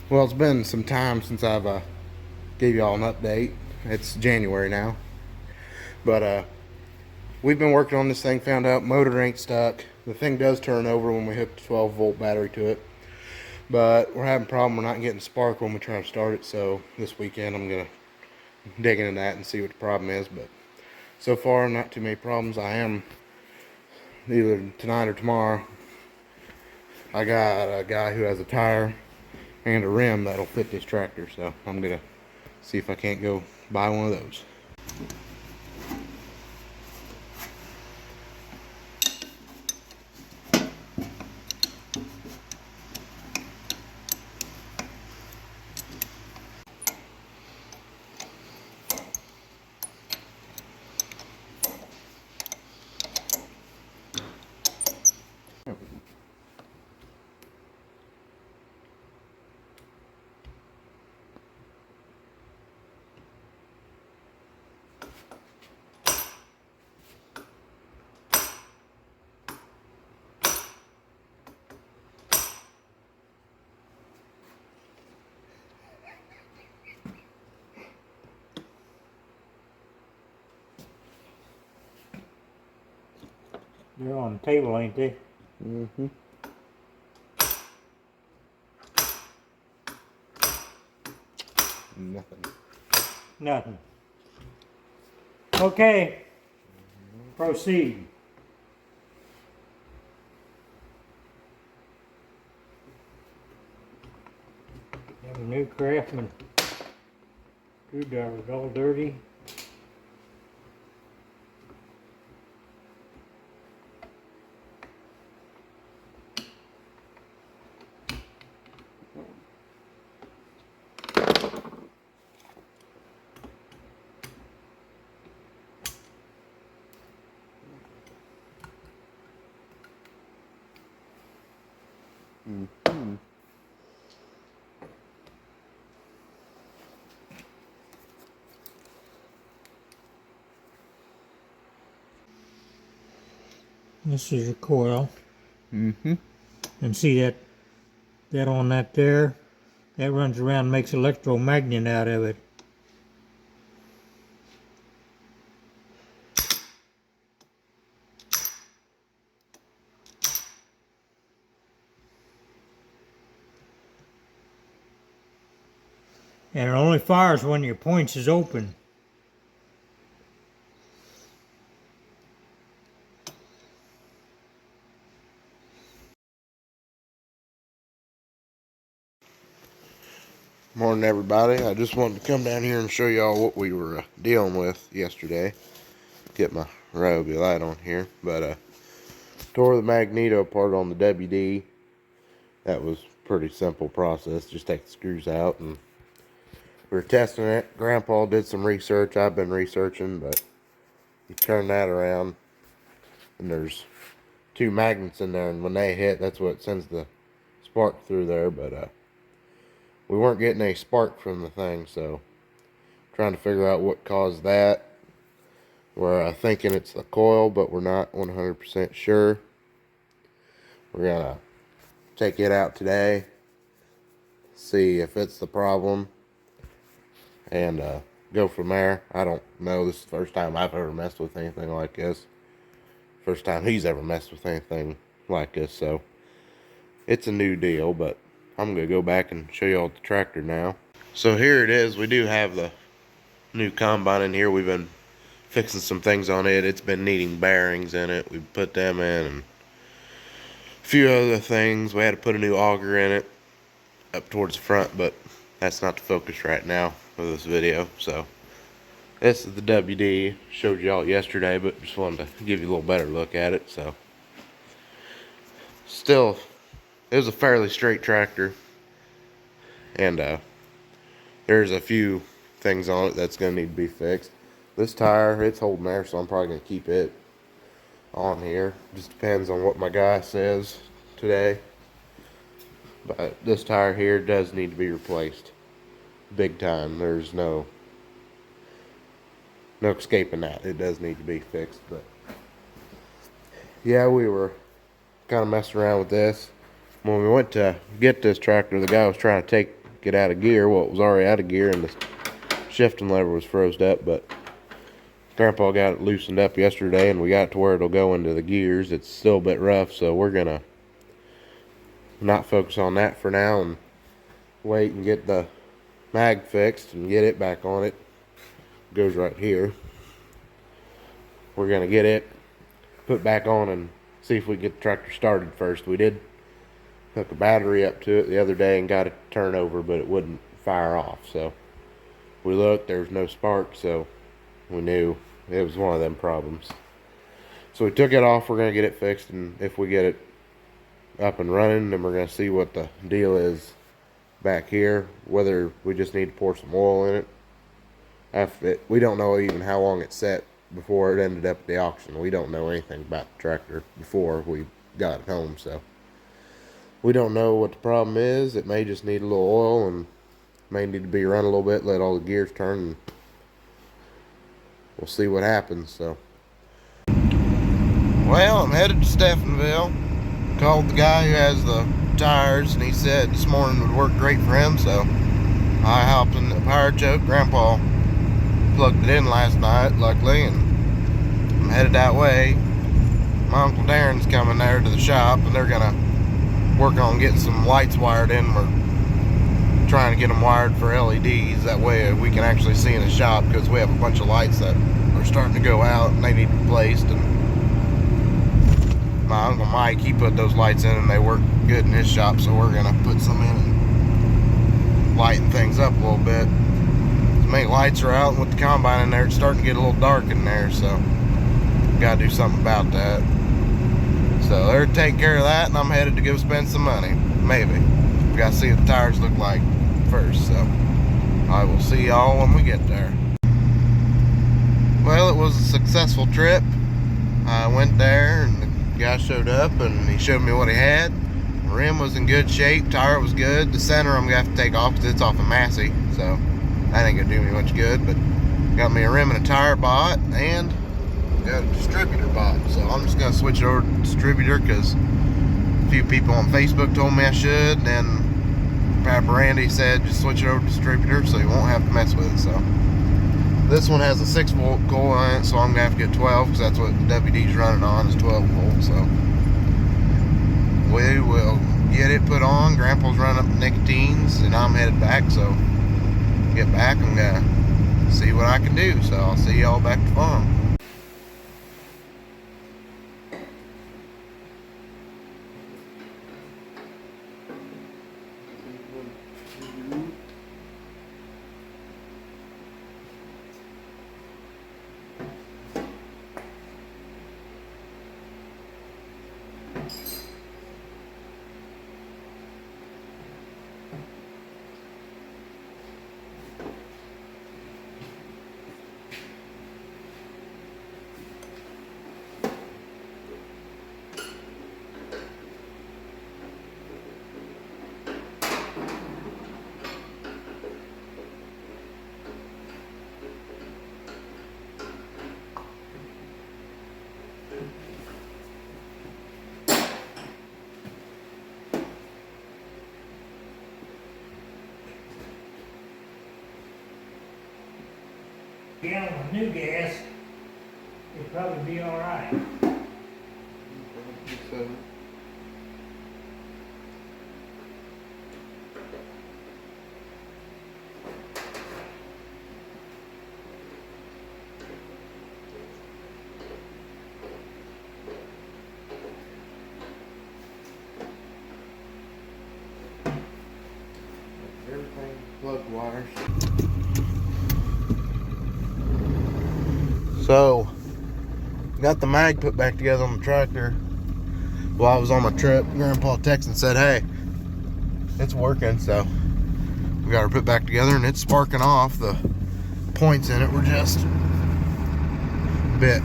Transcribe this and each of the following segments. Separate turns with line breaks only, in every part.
Well, it's been some time since I've gave y'all an update. It's January now, but we've been working on this thing. Found out motor ain't stuck. The thing does turn over when we hook the 12-volt battery to it, but we're having a problem. We're not getting spark when we try to start it. So this weekend I'm gonna dig into that and see what the problem is. But so far, not too many problems. I am either tonight or tomorrow. I got a guy who has a tire and a rim that'll fit this tractor, so I'm gonna see if I can't go buy one of those.
They're on the table, ain't they?
Mm-hmm. Nothing.
Nothing. Okay. Proceed. Have a new Craftsman screwdriver, all dirty.
Mm-hmm.
This is your coil.
Mm-hmm.
And see that on that there? That runs around and makes electromagnet out of it. And it only fires when your points is open.
Morning, everybody. I just wanted to come down here and show y'all what we were dealing with yesterday. Get my Ryobi light on here, but tore the Magneto apart on the WD. That was a pretty simple process. Just take the screws out, and we were testing it. Grandpa did some research. I've been researching, but you turn that around, and there's two magnets in there, and when they hit, that's what sends the spark through there. But we weren't getting any spark from the thing, so trying to figure out what caused that. We're thinking it's the coil, but we're not 100% sure. We're gonna take it out today, see if it's the problem, and go from there. I don't know. This is the first time I've ever messed with anything like this. First time he's ever messed with anything like this, so it's a new deal. But I'm gonna go back and show y'all the tractor now. So here it is. We do have the new combine in here. We've been fixing some things on it. It's been needing bearings in it. We put them in, and a few other things. We had to put a new auger in it up towards the front, but that's not the focus right now for this video. So this is the WD. Showed y'all yesterday, but just wanted to give you a little better look at it. So still, it was a fairly straight tractor, and there's a few things on it that's gonna need to be fixed. This tire, it's holding there, so I'm probably gonna keep it on here. Just depends on what my guy says today. But this tire here does need to be replaced big time. There's no escaping that. It does need to be fixed. But yeah, we were kind of messing around with this when we went to get this tractor. The guy was trying to get out of gear. Well, it was already out of gear and the shifting lever was froze up, but Grandpa got it loosened up yesterday and we got it to where it'll go into the gears. It's still a bit rough, so we're gonna not focus on that for now and wait and get the mag fixed and get it back on. It goes right here. We're gonna get it put back on and see if we can get the tractor started first. We did hook a battery up to it the other day and got it to turn over, but it wouldn't fire off. So we looked, there was no spark, so we knew it was one of them problems. So we took it off. We're gonna get it fixed, and if we get it up and running, then we're gonna see what the deal is back here, whether we just need to pour some oil in it. We don't know even how long it set before it ended up at the auction. We don't know anything about the tractor before we got it home, so we don't know what the problem is. It may just need a little oil and may need to be run a little bit, let all the gears turn, and we'll see what happens. So, well, I'm headed to Stephenville. Called the guy who has the tires, and he said this morning would work great for him, so I hopped in the power choke. Grandpa plugged it in last night, luckily, and I'm headed that way. My Uncle Darren's coming there to the shop, and they're gonna work on getting some lights wired in. We're trying to get them wired for LEDs, that way we can actually see in the shop, because we have a bunch of lights that are starting to go out and they need replaced. And my Uncle Mike, he put those lights in and they work good in his shop, so we're gonna put some in and lighten things up a little bit. The main lights are out, and with the combine in there, it's starting to get a little dark in there, so gotta do something about that. So they're taking care of that, and I'm headed to go spend some money. Maybe. We gotta see what the tires look like first, so I will see y'all when we get there. Well, it was a successful trip. I went there, and the guy showed up, and he showed me what he had. The rim was in good shape, tire was good. The center I'm gonna have to take off because it's off of Massey, so that ain't gonna do me much good. But got me a rim and a tire bought, and got a distributor bought. So I'm just gonna switch it over to distributor because a few people on Facebook told me I should, and then Papa Randy said just switch it over to distributor so you won't have to mess with it. So this one has a 6-volt coil on it, so I'm gonna have to get 12 because that's what the WD's running on, is 12 volts. So we will get it put on. Grandpa's running up the nicotines, and I'm headed back. So get back, I'm gonna see what I can do. So I'll see y'all back to farm.
Gallon of new gas, it'd probably be all right.
Everything plug wires. So, got the mag put back together on the tractor. While I was on my trip, Grandpa texted and said, hey, it's working. So, we got her put back together, and it's sparking off. The points in it were just a bit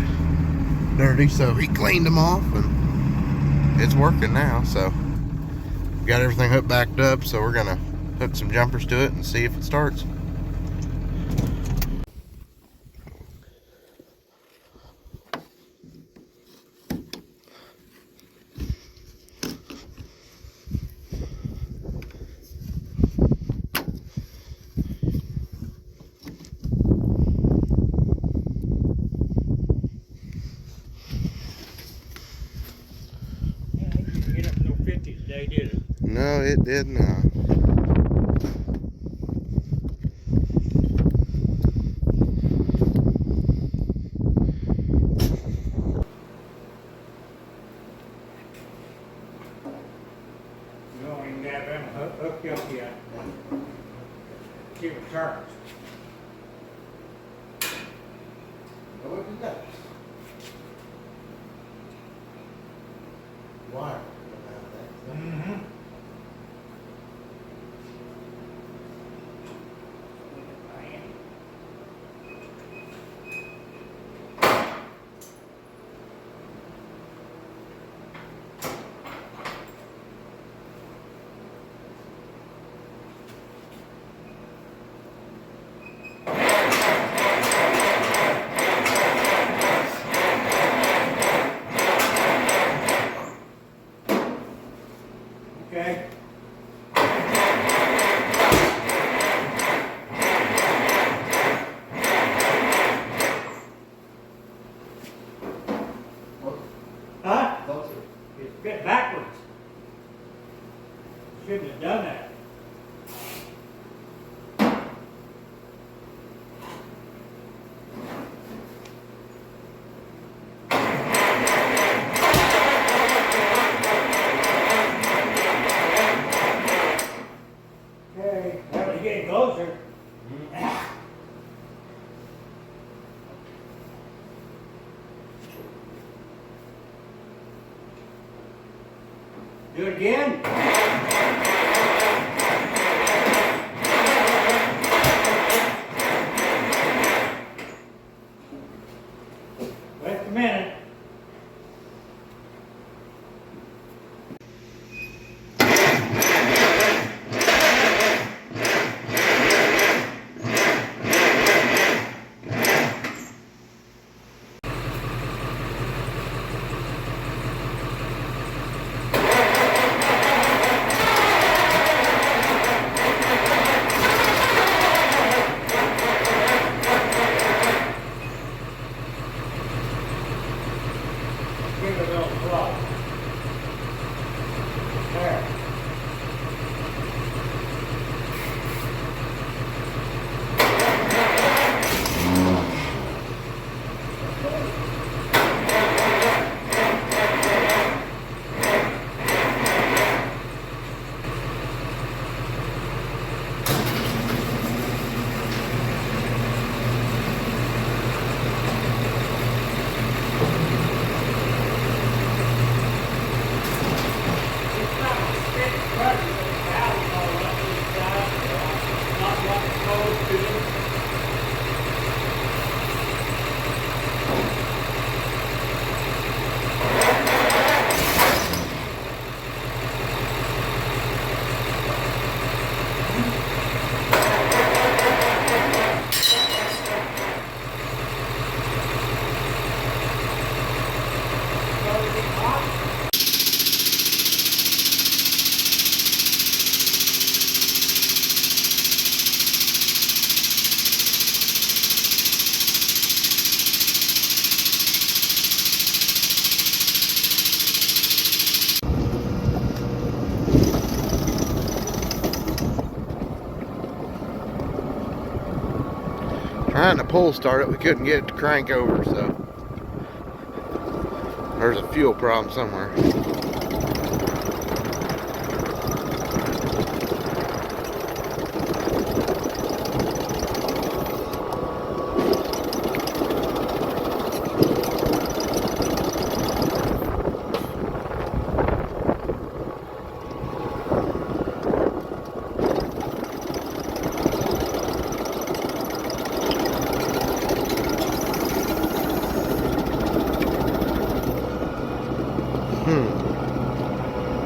dirty, so he cleaned them off, and it's working now. So, we got everything hooked backed up, so we're gonna hook some jumpers to it and see if it starts.
50 today, did it?
No, it did not.
You don't even have them hooked up yet. See if it turns.
Oh, it does. Wire.
Mm-hmm. Okay. Huh? It's a bit backwards. Shouldn't have done that. Okay, well, you're getting closer. Do it again. Wait a minute. Give it a little blow. There.
Trying to pull start it, we couldn't get it to crank over, so there's a fuel problem somewhere.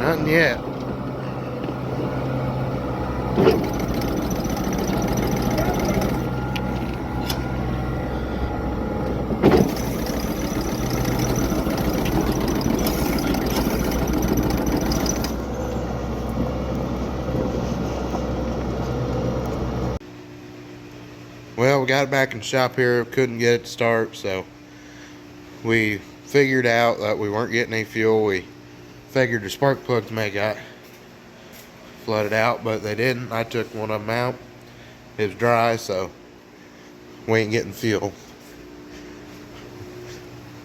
Nothing yet. Well, we got it back in the shop here, couldn't get it to start, so we figured out that we weren't getting any fuel. We Figured the spark plugs may got flooded out, but they didn't. I took one of them out. It was dry, so we ain't getting fuel.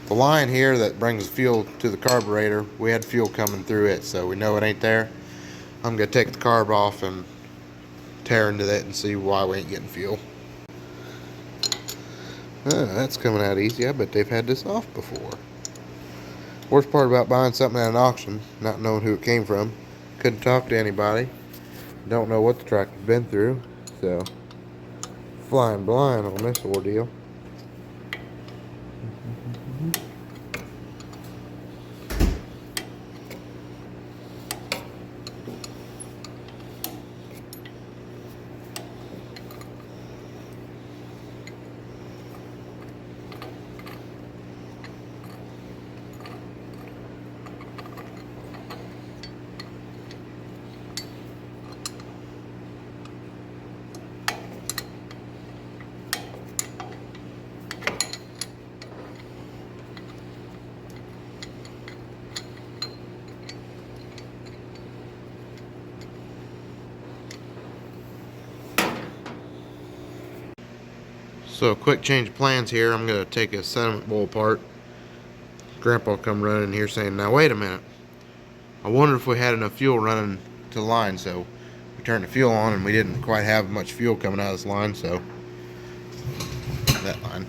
The line here that brings fuel to the carburetor, we had fuel coming through it, so we know it ain't there. I'm gonna take the carb off and tear into that and see why we ain't getting fuel. That's coming out easy. I bet they've had this off before. Worst part about buying something at an auction, not knowing who it came from, couldn't talk to anybody, don't know what the tractor's been through, so flying blind on this ordeal. So, quick change of plans here. I'm going to take a sediment bowl apart. Grandpa come running in here saying, now wait a minute. I wonder if we had enough fuel running to the line. So, we turned the fuel on and we didn't quite have much fuel coming out of this line. So, that line.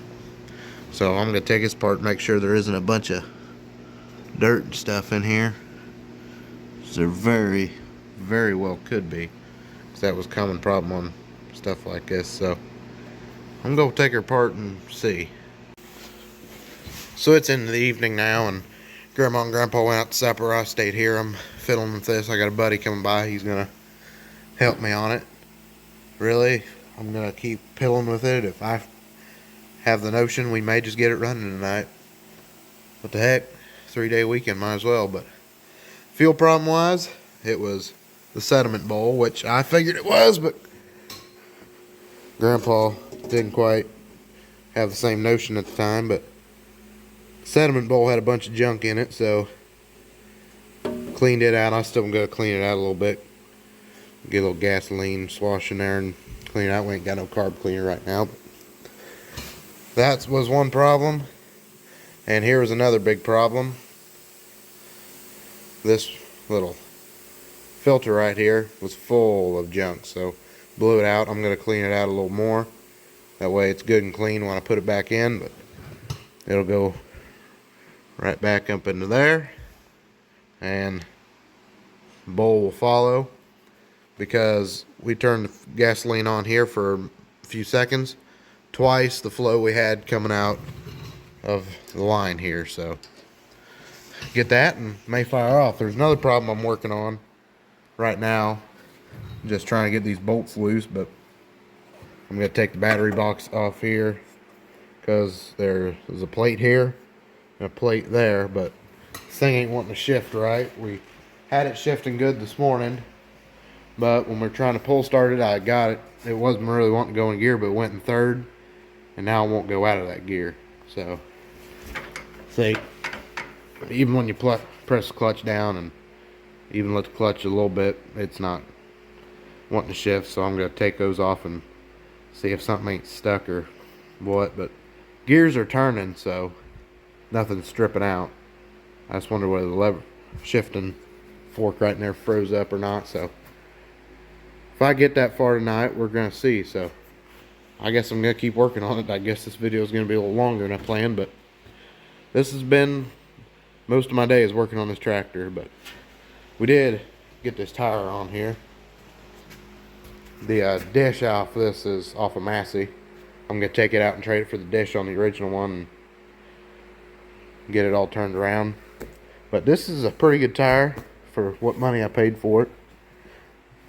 So, I'm going to take this apart, make sure there isn't a bunch of dirt and stuff in here. So, there very, very well could be. Because that was a common problem on stuff like this. So, I'm going to take her apart and see. So it's in the evening now, and Grandma and Grandpa went out to supper. I stayed here. I'm fiddling with this. I got a buddy coming by. He's going to help me on it. Really, I'm going to keep piddling with it. If I have the notion, we may just get it running tonight. What the heck? 3-day weekend, might as well. But fuel problem-wise, it was the sediment bowl, which I figured it was, but Grandpa didn't quite have the same notion at the time. But the sediment bowl had a bunch of junk in it, so cleaned it out. I still am going to clean it out a little bit. Get a little gasoline swash in there and clean it out. We ain't got no carb cleaner right now. But that was one problem. And here was another big problem. This little filter right here was full of junk, so blew it out. I'm going to clean it out a little more. That way it's good and clean when I put it back in, but it'll go right back up into there, and the bowl will follow, because we turned the gasoline on here for a few seconds. Twice the flow we had coming out of the line here, so get that and may fire off. There's another problem I'm working on right now. I'm just trying to get these bolts loose, but I'm going to take the battery box off here because there's a plate here and a plate there, but this thing ain't wanting to shift right. We had it shifting good this morning, but when we're trying to pull start it, I got it. It wasn't really wanting to go in gear, but it went in third, and now it won't go out of that gear. So, see, even when you press the clutch down and even let the clutch a little bit, it's not wanting to shift. So I'm going to take those off and see if something ain't stuck or what. But gears are turning, so nothing's stripping out. I just wonder whether the lever shifting fork right in there froze up or not. So if I get that far tonight, we're going to see. So I guess I'm going to keep working on it. I guess this video is going to be a little longer than I planned, but this has been most of my day is working on this tractor. But we did get this tire on here. The dish off this is off of Massey. I'm going to take it out and trade it for the dish on the original one and get it all turned around. But this is a pretty good tire for what money I paid for it.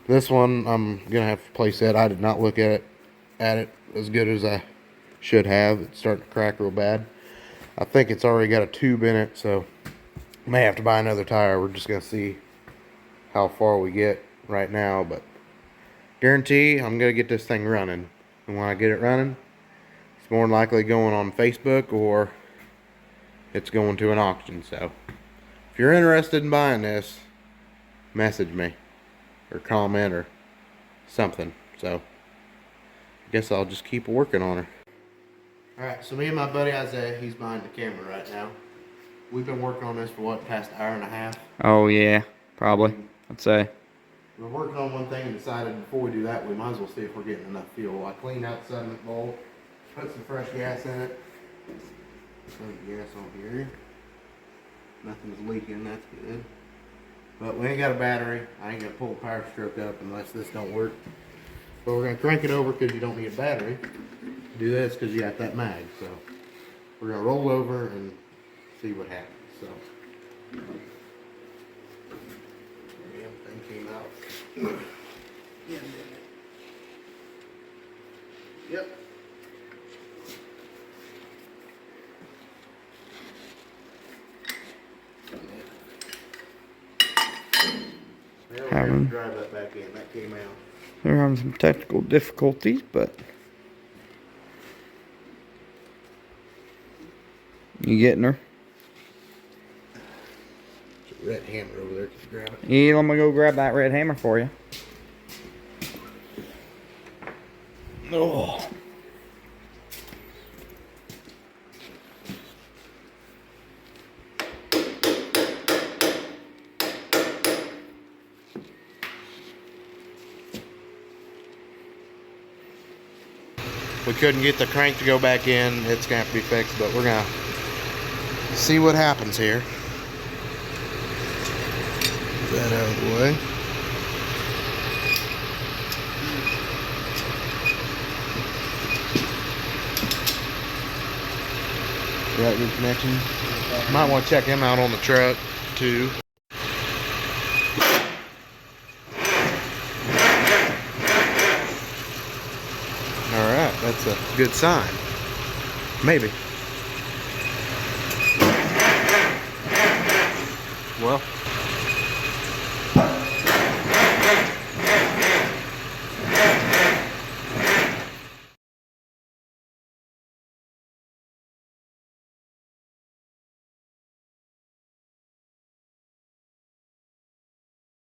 This one I'm going to have to place it. I did not look at it as good as I should have. It's starting to crack real bad. I think it's already got a tube in it, so I may have to buy another tire. We're just going to see how far we get right now, but guarantee I'm going to get this thing running. And when I get it running, it's more than likely going on Facebook or it's going to an auction. So if you're interested in buying this, message me or comment or something. So I guess I'll just keep working on her. Alright, so me and my buddy Isaiah, he's behind the camera right now. We've been working on this for what, past hour and a half?
Oh yeah, probably. I'd say.
We're working on one thing and decided before we do that, we might as well see if we're getting enough fuel. I cleaned out the sediment bowl, put some fresh gas in it. Some gas on here. Nothing's leaking, that's good. But we ain't got a battery. I ain't gonna pull the power stroke up unless this don't work. But we're gonna crank it over because you don't need a battery. Do this because you got that mag. So we're gonna roll over and see what happens. So yeah, thing came out. Yep.
Having-
Drive that back in. That came out.
They're having some technical difficulties, but you getting her?
There's a red hammer over there. Can you grab it?
Yeah, let me go grab that red hammer for you. Oh.
We couldn't get the crank to go back in. It's gonna have to be fixed, but we're gonna see what happens here. Get that out of the way. Got good connection. Might want to check him out on the truck too. Alright, that's a good sign. Maybe. Well,